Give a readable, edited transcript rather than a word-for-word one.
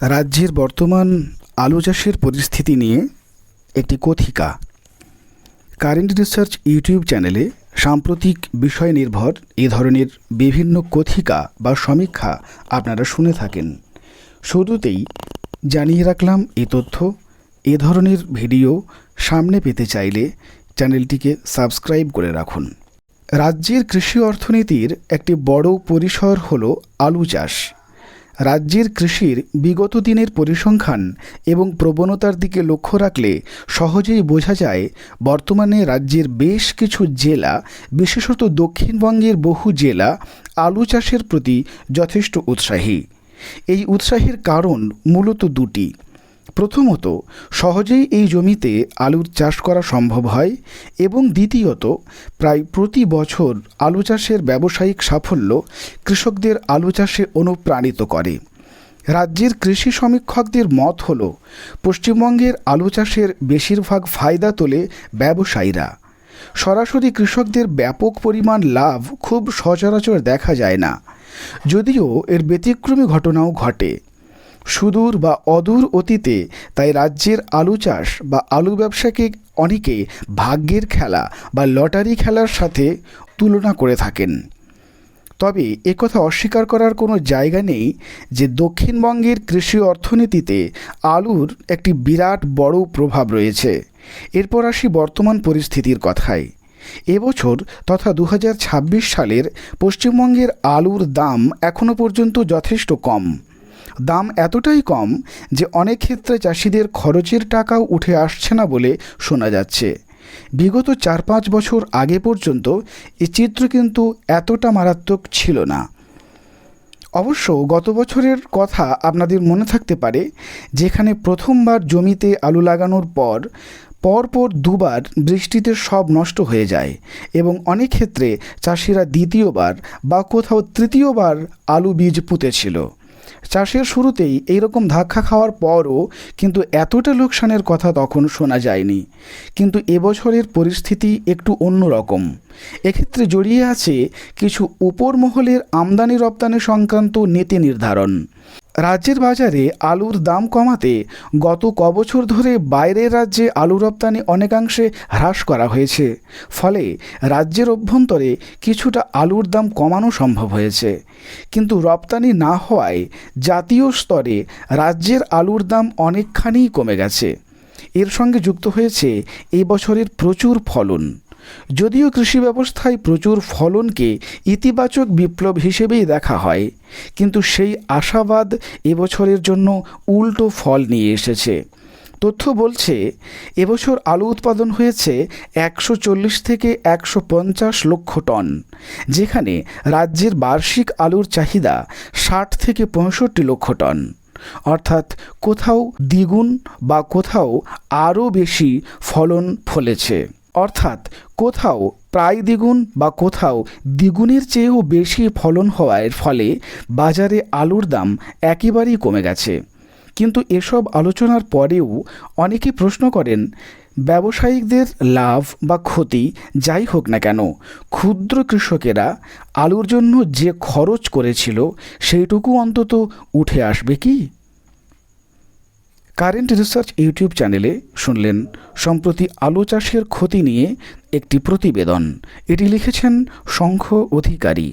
রাজ্যের বর্তমান আলু চাষের পরিস্থিতি নিয়ে একটি কথিকা। কারেন্ট রিসার্চ ইউটিউব চ্যানেলে সাম্প্রতিক বিষয় নির্ভর এ ধরনের বিভিন্ন কথিকা বা সমীক্ষা আপনারা শুনে থাকেন। শুরুতেই জানিয়ে রাখলাম এ তথ্য। এ ধরনের ভিডিও সামনে পেতে চাইলে চ্যানেলটিকে সাবস্ক্রাইব করে রাখুন। রাজ্যের কৃষি অর্থনীতির একটি বড় পরিসর হল আলু চাষ। রাজ্যের কৃষির বিগত দিনের পরিসংখ্যান এবং প্রবণতার দিকে লক্ষ্য রাখলে সহজেই বোঝা যায় বর্তমানে রাজ্যের বেশ কিছু জেলা, বিশেষত দক্ষিণবঙ্গের বহু জেলা আলু চাষের প্রতি যথেষ্ট উৎসাহী। এই উৎসাহের কারণ মূলত দুটি। প্রথমত, সহজেই এই জমিতে আলুর চাষ করা সম্ভব হয়, এবং দ্বিতীয়ত, প্রায় প্রতি বছর আলু চাষের ব্যবসায়িক সাফল্য কৃষকদের আলু চাষে অনুপ্রাণিত করে। রাজ্যের কৃষি সমীক্ষকদের মত হল, পশ্চিমবঙ্গের আলু চাষের বেশিরভাগ ফায়দা তোলে ব্যবসায়ীরা। সরাসরি কৃষকদের ব্যাপক পরিমাণ লাভ খুব সচরাচর দেখা যায় না, যদিও এর ব্যতিক্রমী ঘটনাও ঘটে। সুদূর বা অদূর অতীতে তাই রাজ্যের আলু চাষ বা আলু ব্যবসাকে অনেকে ভাগ্যের খেলা বা লটারি খেলার সাথে তুলনা করে থাকেন। তবে একথা অস্বীকার করার কোনো জায়গা নেই যে দক্ষিণবঙ্গের কৃষি অর্থনীতিতে আলুর একটি বিরাট বড় প্রভাব রয়েছে। এরপর আসি বর্তমান পরিস্থিতির কথায়। এবছর তথা 2026 সালের পশ্চিমবঙ্গের আলুর দাম এখনও পর্যন্ত যথেষ্ট কম। দাম এতটাই কম যে অনেক ক্ষেত্রে চাষিদের খরচের টাকাও উঠে আসছে না বলে শোনা যাচ্ছে। বিগত 4-5 বছর আগে পর্যন্ত এই চিত্র কিন্তু এতটা মারাত্মক ছিল না। অবশ্য গত বছরের কথা আপনাদের মনে থাকতে পারে, যেখানে প্রথমবার জমিতে আলু লাগানোর পরপর দুবার বৃষ্টিতে সব নষ্ট হয়ে যায়, এবং অনেক ক্ষেত্রে চাষিরা দ্বিতীয়বার বা কোথাও তৃতীয়বার আলু বীজ পুঁতেছিল। চাষের শুরুতেই এইরকম ধাক্কা খাওয়ার পরও কিন্তু এতটা লোকসানের কথা তখন শোনা যায়নি। কিন্তু এবছরের পরিস্থিতি একটু অন্যরকম। এক্ষেত্রে জড়িয়ে আছে কিছু উপর মহলের আমদানি রপ্তানি সংক্রান্ত নীতি নির্ধারণ। রাজ্যের বাজারে আলুর দাম কমাতে গত কবছর ধরে বাইরের রাজ্যে আলু রপ্তানি অনেকাংশে হ্রাস করা হয়েছে। ফলে রাজ্যের অভ্যন্তরে কিছুটা আলুর দাম কমানো সম্ভব হয়েছে। কিন্তু রপ্তানি না হওয়ায় জাতীয় স্তরে রাজ্যের আলুর দাম অনেকখানি কমে গেছে। এর সঙ্গে যুক্ত হয়েছে এই বছরের প্রচুর ফলন। যদিও কৃষি ব্যবস্থায় প্রচুর ফলনকে ইতিবাচক বিপ্লব হিসেবেই দেখা হয়, কিন্তু সেই আশাবাদ এবছরের জন্য উল্টো ফল নিয়ে এসেছে। তথ্য বলছে, এবছর আলু উৎপাদন হয়েছে 140 থেকে 150 লক্ষ টন, যেখানে রাজ্যের বার্ষিক আলুর চাহিদা 60 থেকে 65 লক্ষ টন। অর্থাৎ কোথাও দ্বিগুণ বা কোথাও আরও বেশি ফলন ফলেছে। অর্থাৎ কোথাও প্রায় দ্বিগুণ বা কোথাও দ্বিগুণের চেয়েও বেশি ফলন হওয়ার ফলে বাজারে আলুর দাম একেবারেই কমে গেছে। কিন্তু এসব আলোচনার পরেও অনেকে প্রশ্ন করেন, ব্যবসায়িকদের লাভ বা ক্ষতি যাই হোক না কেন, ক্ষুদ্র কৃষকেরা আলুর জন্য যে খরচ করেছিল সেইটুকু অন্তত উঠে আসবে কি? কারেন্ট রিসার্চ ইউটিউব চ্যানেলে শুনলেন সম্প্রতি আলু চাষের ক্ষতি নিয়ে একটি প্রতিবেদন। এটি লিখেছেন শঙ্খ অধিকারী।